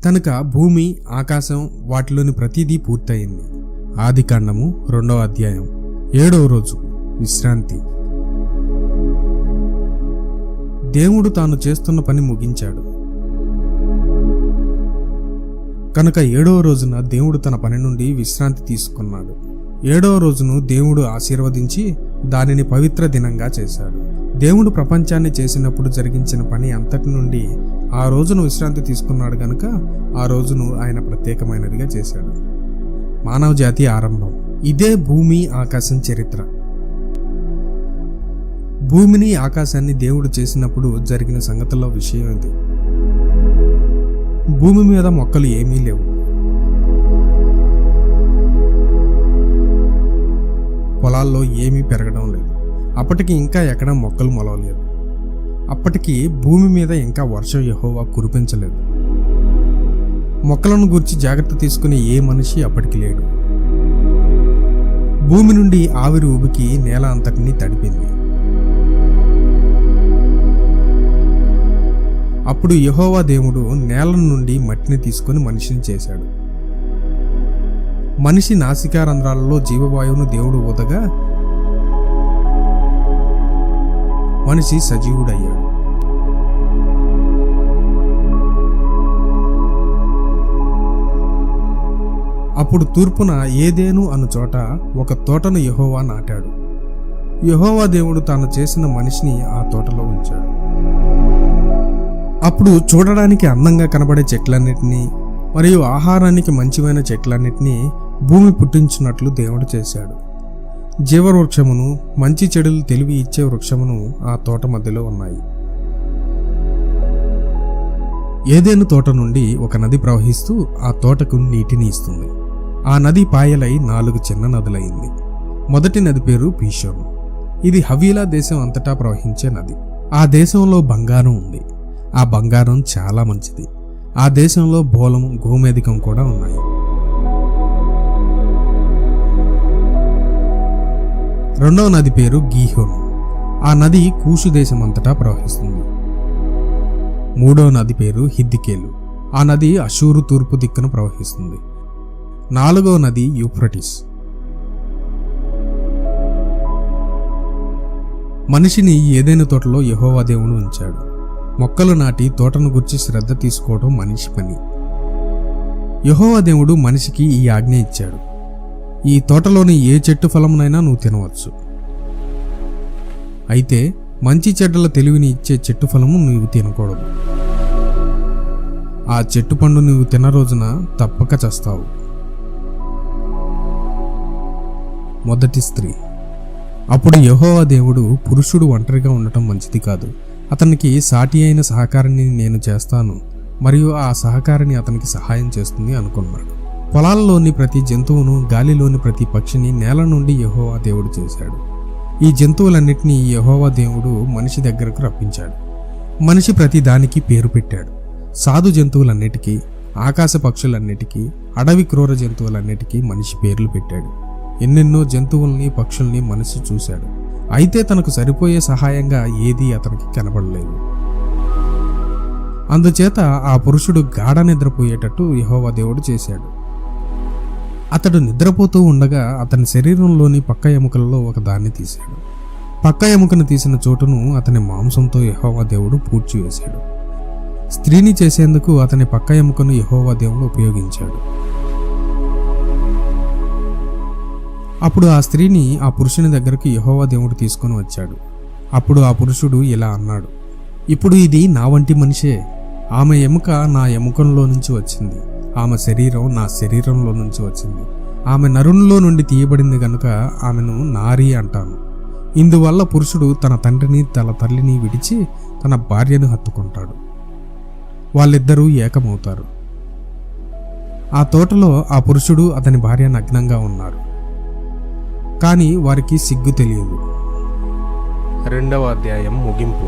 కనుక భూమి, ఆకాశం వాటిలోని ప్రతిదీ పూర్తయింది. ఆదికాండము 2వ అధ్యాయం 7వ రోజు విశ్రాంతి. దేవుడు తాను చేస్తున్న పని ముగించాడు. కనుక 7వ రోజున దేవుడు తన పని నుండి విశ్రాంతి తీసుకున్నాడు. 7వ రోజును దేవుడు ఆశీర్వదించి దానిని పవిత్ర దినంగా చేశాడు. దేవుడు ప్రపంచాన్ని చేసినప్పుడు జరిగించిన పని అంతటి నుండి ఆ రోజును విశ్రాంతి తీసుకున్నాడు గనుక ఆ రోజును ఆయన ప్రత్యేకమైనదిగా చేశాడు. మానవ జాతి ఆరంభం. ఇదే భూమి, ఆకాశం చరిత్ర. భూమిని, ఆకాశాన్ని దేవుడు చేసినప్పుడు జరిగిన సంగతుల్లో విషయం ఇది. భూమి మీద మొక్కలు ఏమీ లేవు. పొలాల్లో ఏమీ పెరగడం లేదు. అప్పటికి ఇంకా ఎక్కడ మొక్కలు మొలవలేదు. అప్పటికి భూమి మీద ఇంకా వర్షం యెహోవా కురిపించలేదు. మొక్కలను గూర్చి జాగ్రత్త తీసుకునే ఏ మనిషి అప్పటికి లేడు. భూమి నుండి ఆవిరి ఉబికి నేల అంతటినీ తడిపింది. అప్పుడు యెహోవా దేవుడు నేల నుండి మట్టిని తీసుకొని మనిషిని చేశాడు. మనిషి నాసికారంధ్రాలలో జీవవాయువును దేవుడు ఊదగా మనిషి సజీవుడయ్యాడు. అప్పుడు తూర్పున ఏదేను అను చోట ఒక తోటను యెహోవా నాటాడు. యెహోవా దేవుడు తాను చేసిన మనిషిని ఆ తోటలో ఉంచాడు. అప్పుడు చూడడానికి అందంగా కనబడే చెట్లన్నిటినీ మరియు ఆహారానికి మంచివైన చెట్లన్నిటినీ భూమి పుట్టించినట్లు దేవుడు చేశాడు. జీవవృక్షమును, మంచి చెడులు తెలివి ఇచ్చే వృక్షమును ఆ తోట మధ్యలో ఉన్నాయి. ఏదేను తోట నుండి ఒక నది ప్రవహిస్తూ ఆ తోటకు నీటిని ఇస్తుంది. ఆ నది పాయలై 4 చిన్న నదులైంది. మొదటి నది పేరు పీషోను. ఇది హవీలా దేశం అంతటా ప్రవహించే నది. ఆ దేశంలో బంగారం ఉంది. ఆ బంగారం చాలా మంచిది. ఆ దేశంలో బోలం, గోమేధికం కూడా ఉన్నాయి. రెండవ నది పేరు గీహోను. ఆ నది కూషు దేశం అంతటా ప్రవహిస్తుంది. మూడవ నది పేరు హిద్దికేలు. ఆ నది అషూరు తూర్పు దిక్కున ప్రవహిస్తుంది. 4వ నది యూఫ్రటిస్. మనిషిని ఏదైనా తోటలో యెహోవా దేవుడు ఉంచాడు. మొక్కలు నాటి తోటను గురించి శ్రద్ధ తీసుకోవడం మనిషి పని. యెహోవా దేవుడు మనిషికి ఈ ఆజ్ఞ ఇచ్చాడు: ఈ తోటలోని ఏ చెట్టు ఫలమునైనా నువ్వు తినవచ్చు. అయితే మంచి చెడ్డల తెలివిని ఇచ్చే చెట్టు ఫలము నువ్వు తినకూడదు. ఆ చెట్టు పండు నువ్వు తిన్న రోజున తప్పక చస్తావు. మొదటి స్త్రీ. అప్పుడు యెహోవా దేవుడు, పురుషుడు ఒంటరిగా ఉండటం మంచిది కాదు. అతనికి సాటి అయిన సహకారిని నేను చేస్తాను, మరియు ఆ సహకారిని అతనికి సహాయం చేస్తుంది అనుకున్నాడు. పొలాల్లోని ప్రతి జంతువును, గాలిలోని ప్రతి పక్షిని నేల నుండి యెహోవా దేవుడు చేశాడు. ఈ జంతువులన్నిటినీ యెహోవా దేవుడు మనిషి దగ్గరకు రప్పించాడు. మనిషి ప్రతి దానికి పేరు పెట్టాడు. సాధు జంతువులన్నిటికీ, ఆకాశ పక్షులన్నిటికీ, అడవి క్రూర జంతువులన్నిటికీ మనిషి పేర్లు పెట్టాడు. ఎన్నెన్నో జంతువుల్ని, పక్షుల్ని మనిషి చూశాడు. అయితే తనకు సరిపోయే సహాయంగా ఏదీ అతనికి కనబడలేదు. అందుచేత ఆ పురుషుడు గాఢ నిద్రపోయేటట్టు యెహోవా దేవుడు చేశాడు. అతడు నిద్రపోతూ ఉండగా అతని శరీరంలోని పక్క ఎముకలలో ఒక దాన్ని తీశాడు. పక్క ఎముకను తీసిన చోటును అతని మాంసంతో యెహోవా దేవుడు పూడ్చివేశాడు. స్త్రీని చేసేందుకు అతని పక్క ఎముకను యెహోవా దేవుడు ఉపయోగించాడు. అప్పుడు ఆ స్త్రీని ఆ పురుషుని దగ్గరకు యెహోవా దేవుడు తీసుకొని వచ్చాడు. అప్పుడు ఆ పురుషుడు ఇలా అన్నాడు: ఇప్పుడు ఇది నా వంటి మనిషే. ఆమె ఎముక నా ఎముకంలో నుంచి వచ్చింది, ఆమె శరీరం నా శరీరంలో నుంచి వచ్చింది. ఆమె నరునిలో నుండి తీయబడింది గనుక ఆమెను నారీ అంటాను. ఇందువల్ల పురుషుడు తన తండ్రిని, తన తల్లిని విడిచి తన భార్యను హత్తుకుంటాడు. వాళ్ళిద్దరూ ఏకమవుతారు. ఆ తోటలో ఆ పురుషుడు, అతని భార్య నగ్నంగా ఉన్నారు. కానీ వారికి సిగ్గు తెలియదు. 2వ అధ్యాయం ముగింపు.